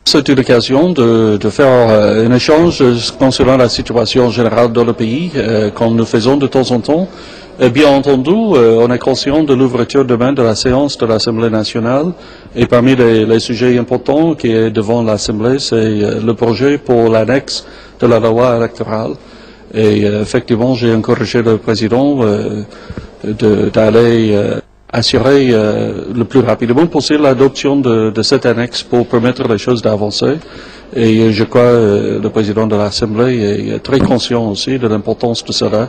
C'est une occasion de faire un échange concernant la situation générale dans le pays, comme nous faisons de temps en temps. Bien entendu, on est conscient de l'ouverture demain de la séance de l'Assemblée nationale. Et parmi les sujets importants qui est devant l'Assemblée, c'est le projet pour l'annexe de la loi électorale. Et effectivement, j'ai encouragé le président d'aller assurer le plus rapidement possible l'adoption de cette annexe pour permettre les choses d'avancer. Et je crois que le président de l'Assemblée est très conscient aussi de l'importance de cela.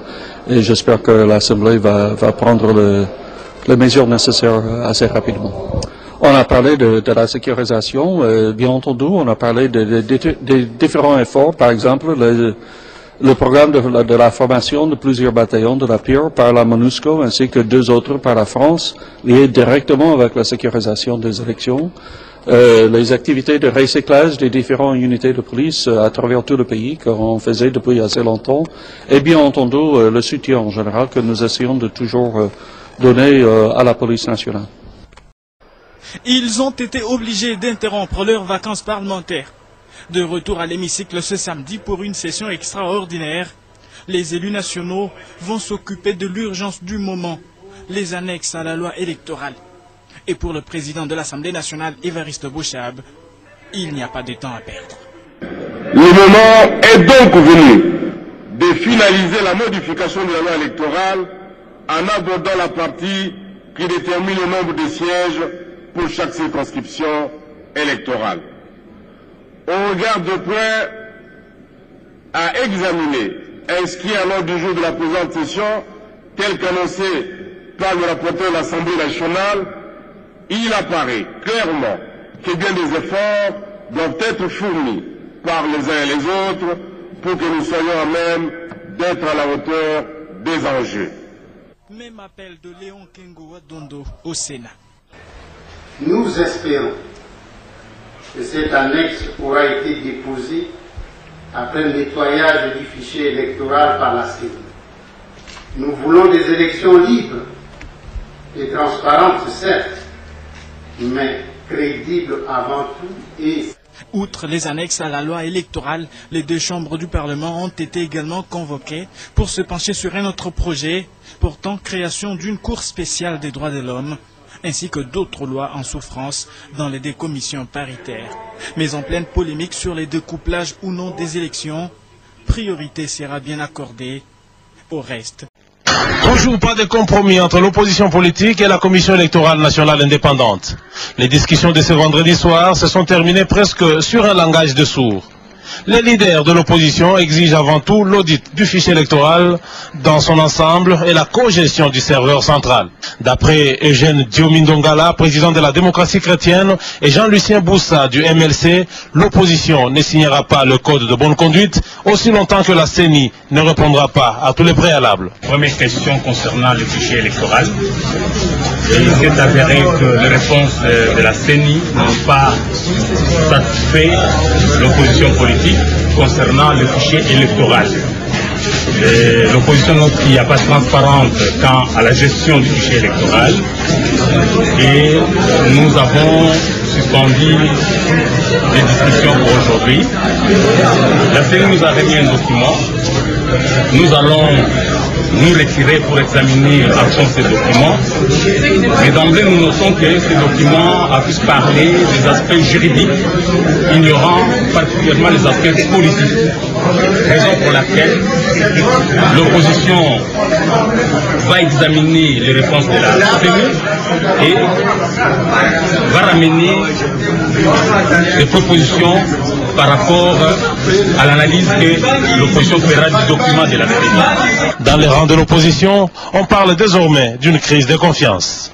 Et j'espère que l'Assemblée va prendre les mesures nécessaires assez rapidement. On a parlé de la sécurisation. Bien entendu, on a parlé des différents efforts. Par exemple, le programme de la formation de plusieurs bataillons de la PIR par la MONUSCO ainsi que 2 autres par la France, liés directement avec la sécurisation des élections. Les activités de recyclage des différentes unités de police à travers tout le pays qu'on faisait depuis assez longtemps. Et bien entendu, le soutien en général que nous essayons de toujours donner à la police nationale. Ils ont été obligés d'interrompre leurs vacances parlementaires. De retour à l'hémicycle ce samedi pour une session extraordinaire, les élus nationaux vont s'occuper de l'urgence du moment, les annexes à la loi électorale. Et pour le président de l'Assemblée nationale, Évariste Bochab, il n'y a pas de temps à perdre. Le moment est donc venu de finaliser la modification de la loi électorale en abordant la partie qui détermine le nombre de sièges pour chaque circonscription électorale. On regarde de près à examiner, inscrit à l'ordre du jour de la présente session, tel qu'annoncé par le rapporteur de l'Assemblée nationale, il apparaît clairement que bien des efforts doivent être fournis par les uns et les autres pour que nous soyons à même d'être à la hauteur des enjeux. Même appel de Léon Kengo Dondo au Sénat. Nous espérons que cette annexe aura été déposée après le nettoyage du fichier électoral par la CENI. Nous voulons des élections libres et transparentes, certes, mais crédibles avant tout et... Outre les annexes à la loi électorale, les 2 chambres du Parlement ont été également convoquées pour se pencher sur un autre projet portant création d'une cour spéciale des droits de l'homme, ainsi que d'autres lois en souffrance dans les 2 commissions paritaires. Mais en pleine polémique sur les découplages ou non des élections, priorité sera bien accordée au reste. Toujours pas de compromis entre l'opposition politique et la Commission électorale nationale indépendante. Les discussions de ce vendredi soir se sont terminées presque sur un langage de sourds. Les leaders de l'opposition exigent avant tout l'audit du fichier électoral dans son ensemble et la cogestion du serveur central. D'après Eugène Diomindongala, président de la démocratie chrétienne, et Jean-Lucien Boussa du MLC, l'opposition ne signera pas le code de bonne conduite aussi longtemps que la CENI ne répondra pas à tous les préalables. Première question concernant le fichier électoral. Il s'est avéré que les réponses de la CENI n'ont pas satisfait l'opposition politique concernant le fichier électoral. L'opposition note qu'il n'y a pas de transparence quant à la gestion du fichier électoral et nous avons suspendu les discussions pour aujourd'hui. La CENI nous a remis un document. Nous allons nous retirer pour examiner à fond ces documents. Mais d'emblée, nous notons que ces documents a pu parler des aspects juridiques, ignorant particulièrement les aspects politiques. Raison pour laquelle l'opposition va examiner les réponses de la CENI et va ramener des propositions par rapport à l'analyse que l'opposition fera du document de la CENI. Dans les rangs de l'opposition, on parle désormais d'une crise de confiance.